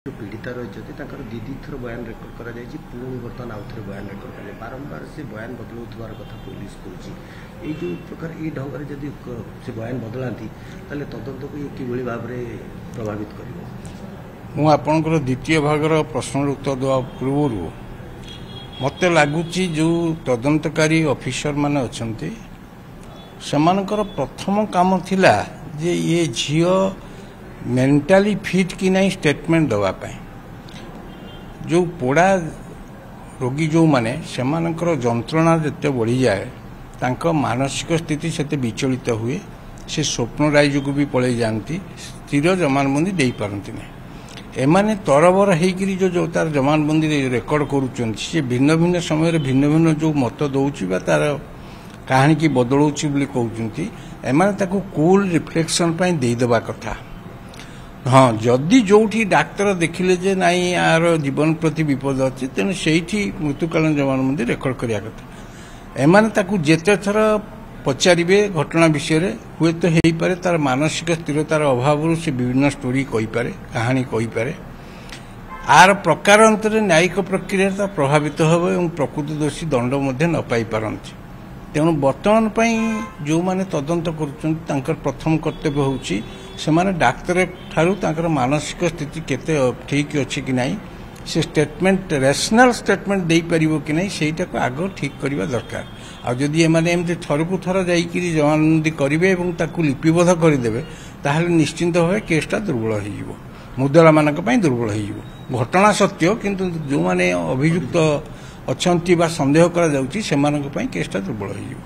जो पीड़िता रही दी थर बयान रेकर्ड कर पुणी बर्तमान आउ थे बयान रेकर्ड कर बारंबार से बयान बदलाउथार कथा पुलिस कह जो प्रकार ये ढंग से जदि से बयान बदलाती तदंत को कि भाव में प्रभावित कर मुझे द्वितीय भागर प्रश्न उत्तर देवा पूर्व मत लगुच जो तदंतकारी ऑफिसर माने अच्छे सेमानकर प्रथम काम थिला जे ये झील मेंटाली फिट कि नहीं स्टेटमेंट दवापाई जो पोड़ा रोगी जो माने सेमानकर जंत्रणा जिते बढ़ी जाए तांको मानसिक स्थिति से विचलित हुए से स्वप्न राइज को भी पलि जाती स्थिर जमानबंदी दे पारती नहीं एमाने तरबर होकर जो तार जमानबंदी रेकर्ड करुँच से भिन्न भिन्न समय भिन्न भिन्न जो मत दौर तार कहानी की बदलाऊँच कहते एमाने कूल रिफ्लेक्शन देदेवा कथा हाँ जदि जो डाक्तर देखिले जे नाई यार जीवन प्रति विपद अच्छे तेणु से मृत्युकालीन जमानबंदी रेकर्ड करने कथा एमाने जेते थर पचारे घटना विषय हुए तो हो पारे तार मानसिक स्थिरतार अभाव से विभिन्न स्टोरी कहीपे कहानी कहीपे आर प्रकार अंतर न्यायिक प्रक्रिया प्रभावित हो प्रकृत दोषी दंड न पाई पारती तेणु बर्तमान जो माने तदंत कर प्रथम कर्तव्य होची से माने डाक्तर ठारू मानसिक स्थिति केते ठीक अच्छी कि नहीं से स्टेटमेंट रेशनल स्टेटमेंट दे पारिबो कि नहीं सेटा को आग ठीक करबा दरकार आ जदि एमाने एमते थरकु थर जाइकि जमानबंदी करेंगे और ताकू लिपिबद्ध करदेवे ताहले निश्चिंत भाव केसटा दुर्बल हो मुद्रा मानक दुर्बल हो घटना सत्य किंतु जो माने अभियुक्त अच्छा संदेह करा जाउची सेमानक केसटा दुर्बल हो।